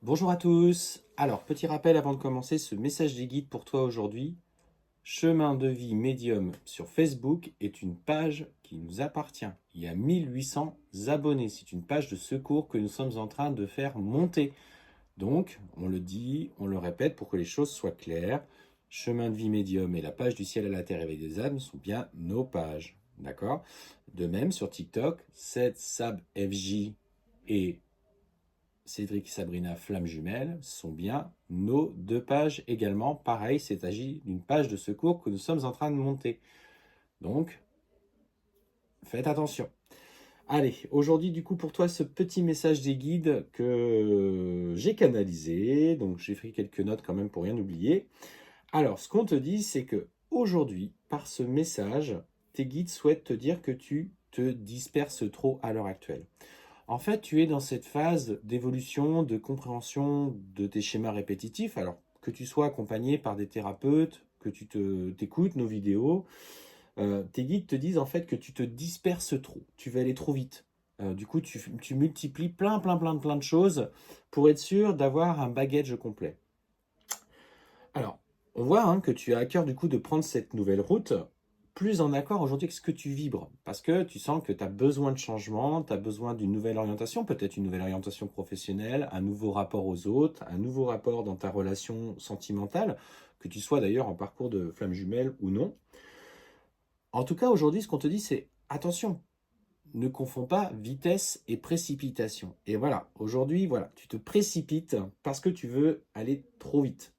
Bonjour à tous. Alors, petit rappel avant de commencer ce message des guides pour toi aujourd'hui. Chemin de vie médium sur Facebook est une page qui nous appartient. Il y a 1800 abonnés. C'est une page de secours que nous sommes en train de faire monter. Donc, on le dit, on le répète pour que les choses soient claires. Chemin de vie médium et la page du ciel à la terre éveil des âmes sont bien nos pages. D'accord? De même, sur TikTok, 7SabFJ et Cédric et Sabrina Flamme Jumelle sont bien nos deux pages également. Pareil, c'est agi d'une page de secours que nous sommes en train de monter. Donc, faites attention. Allez, aujourd'hui du coup pour toi ce petit message des guides que j'ai canalisé. Donc j'ai pris quelques notes quand même pour rien oublier. Alors, ce qu'on te dit, c'est que aujourd'hui, par ce message, tes guides souhaitent te dire que tu te disperses trop à l'heure actuelle. En fait, tu es dans cette phase d'évolution, de compréhension de tes schémas répétitifs. Alors, que tu sois accompagné par des thérapeutes, que tu t'écoutes nos vidéos, tes guides te disent en fait que tu te disperses trop. Tu vas aller trop vite. Du coup, tu multiplies plein de choses pour être sûr d'avoir un bagage complet. Alors, on voit hein, que tu as à cœur du coup de prendre cette nouvelle route, plus en accord aujourd'hui avec ce que tu vibres, parce que tu sens que tu as besoin de changement, tu as besoin d'une nouvelle orientation, peut-être une nouvelle orientation professionnelle, un nouveau rapport aux autres, un nouveau rapport dans ta relation sentimentale, que tu sois d'ailleurs en parcours de flamme jumelle ou non. En tout cas, aujourd'hui, ce qu'on te dit, c'est attention, ne confonds pas vitesse et précipitation. Et voilà, aujourd'hui, voilà, tu te précipites parce que tu veux aller trop vite.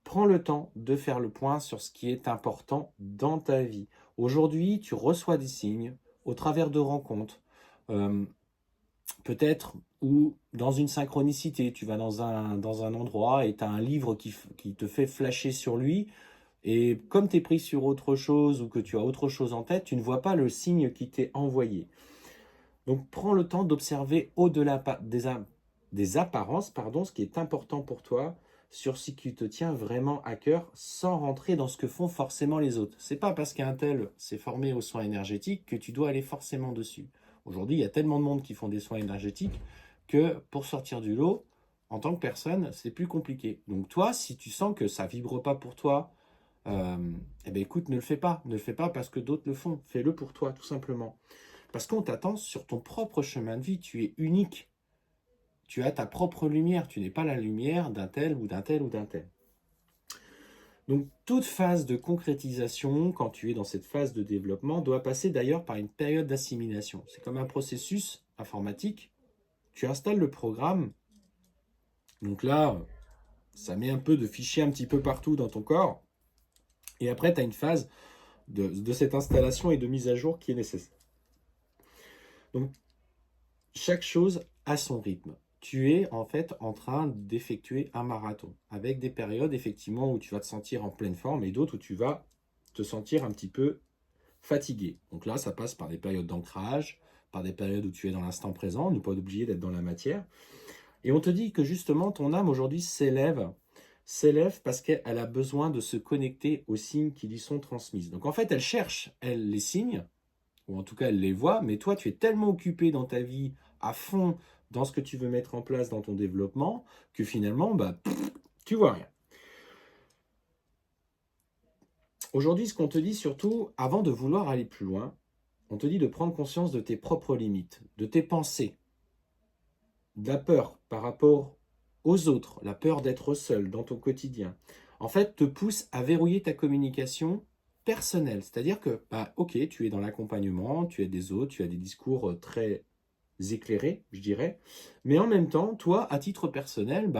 Prends le temps de faire le point sur ce qui est important dans ta vie. Aujourd'hui, tu reçois des signes au travers de rencontres, euh, peut-être ou dans une synchronicité. Tu vas dans un endroit et tu as un livre qui te fait flasher sur lui. Et comme tu es pris sur autre chose ou que tu as autre chose en tête, tu ne vois pas le signe qui t'est envoyé. Donc prends le temps d'observer au-delà des apparences, pardon, ce qui est important pour toi sur ce qui te tient vraiment à cœur sans rentrer dans ce que font forcément les autres. C'est pas parce qu'un tel s'est formé aux soins énergétiques que tu dois aller forcément dessus. Aujourd'hui, il y a tellement de monde qui font des soins énergétiques que pour sortir du lot, en tant que personne, c'est plus compliqué. Donc toi, si tu sens que ça vibre pas pour toi, eh ben écoute, ne le fais pas. Ne le fais pas parce que d'autres le font. Fais-le pour toi, tout simplement. Parce qu'on t'attend sur ton propre chemin de vie, tu es unique. Tu as ta propre lumière, tu n'es pas la lumière d'un tel ou d'un tel ou d'un tel. Donc toute phase de concrétisation, quand tu es dans cette phase de développement, doit passer d'ailleurs par une période d'assimilation. C'est comme un processus informatique. Tu installes le programme, donc là, ça met un peu de fichiers un petit peu partout dans ton corps, et après, tu as une phase de cette installation et de mise à jour qui est nécessaire. Donc chaque chose a son rythme. Tu es en fait en train d'effectuer un marathon avec des périodes effectivement où tu vas te sentir en pleine forme et d'autres où tu vas te sentir un petit peu fatigué. Donc là, ça passe par des périodes d'ancrage, par des périodes où tu es dans l'instant présent, ne pas oublier d'être dans la matière. Et on te dit que justement ton âme aujourd'hui s'élève parce qu'elle a besoin de se connecter aux signes qui lui sont transmises. Donc en fait, elle cherche, elle, les signes, ou en tout cas elle les voit, mais toi tu es tellement occupé dans ta vie, à fond dans ce que tu veux mettre en place dans ton développement, que finalement, tu vois rien. Aujourd'hui, ce qu'on te dit surtout, avant de vouloir aller plus loin, on te dit de prendre conscience de tes propres limites, de tes pensées, de la peur par rapport aux autres, la peur d'être seul dans ton quotidien. En fait, te pousse à verrouiller ta communication personnelle. C'est-à-dire que, ok, tu es dans l'accompagnement, tu as des autres, tu as des discours très éclairés, je dirais. Mais en même temps, toi, à titre personnel,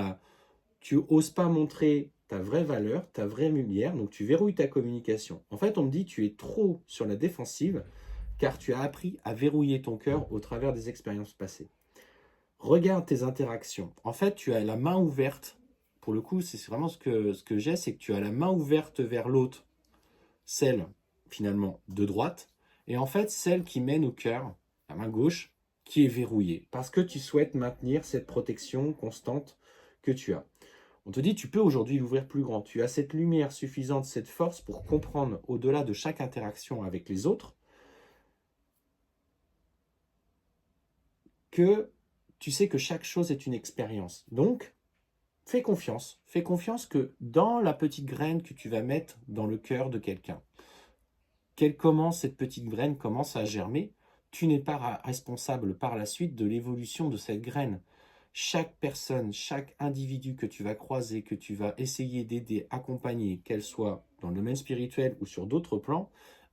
tu oses pas montrer ta vraie valeur, ta vraie lumière, donc tu verrouilles ta communication. En fait, on me dit tu es trop sur la défensive car tu as appris à verrouiller ton cœur au travers des expériences passées. Regarde tes interactions. En fait, tu as la main ouverte. Pour le coup, c'est vraiment ce que j'ai, c'est que tu as la main ouverte vers l'autre, celle finalement de droite, et en fait celle qui mène au cœur, la main gauche, qui est verrouillée, parce que tu souhaites maintenir cette protection constante que tu as. On te dit, tu peux aujourd'hui l'ouvrir plus grand. Tu as cette lumière suffisante, cette force pour comprendre au-delà de chaque interaction avec les autres que tu sais que chaque chose est une expérience. Donc, fais confiance. Fais confiance que dans la petite graine que tu vas mettre dans le cœur de quelqu'un, cette petite graine commence à germer, tu n'es pas responsable par la suite de l'évolution de cette graine. Chaque personne, chaque individu que tu vas croiser, que tu vas essayer d'aider, accompagner, qu'elle soit dans le domaine spirituel ou sur d'autres plans,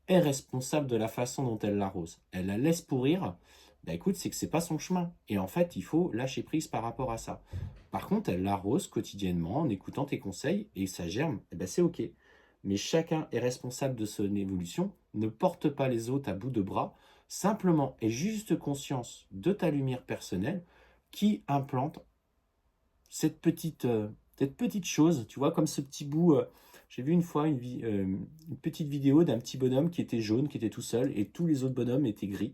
est responsable de la façon dont elle l'arrose. Elle la laisse pourrir, bah écoute, c'est que c'est pas son chemin. Et en fait, il faut lâcher prise par rapport à ça. Par contre, elle l'arrose quotidiennement en écoutant tes conseils et ça germe, et ben c'est ok. Mais chacun est responsable de son évolution, ne porte pas les autres à bout de bras, simplement aie juste conscience de ta lumière personnelle qui implante cette petite chose, tu vois, comme ce petit bout. J'ai vu une fois une petite vidéo d'un petit bonhomme qui était jaune, qui était tout seul, et tous les autres bonhommes étaient gris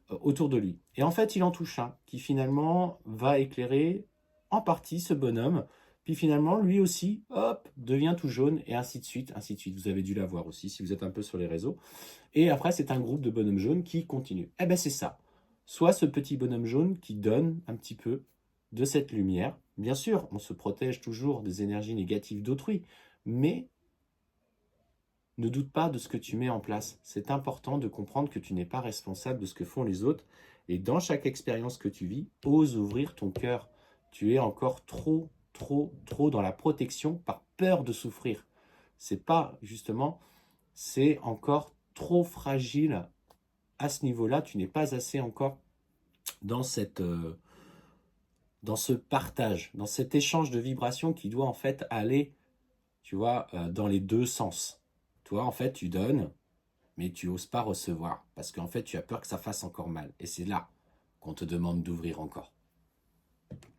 autour de lui. Et en fait, il en touche un qui finalement va éclairer en partie ce bonhomme. Puis finalement, lui aussi, hop, devient tout jaune, et ainsi de suite, ainsi de suite. Vous avez dû la voir aussi si vous êtes un peu sur les réseaux. Et après, c'est un groupe de bonhommes jaunes qui continue. Eh ben, c'est ça. Soit ce petit bonhomme jaune qui donne un petit peu de cette lumière. Bien sûr, on se protège toujours des énergies négatives d'autrui, mais ne doute pas de ce que tu mets en place. C'est important de comprendre que tu n'es pas responsable de ce que font les autres. Et dans chaque expérience que tu vis, ose ouvrir ton cœur. Tu es encore trop, trop, trop dans la protection par peur de souffrir. C'est pas, justement, c'est encore trop fragile à ce niveau-là. Tu n'es pas assez encore dans dans ce partage, dans cet échange de vibrations qui doit en fait aller, tu vois, dans les deux sens. Toi, en fait, tu donnes, mais tu n'oses pas recevoir, parce qu'en fait, tu as peur que ça fasse encore mal. Et c'est là qu'on te demande d'ouvrir encore.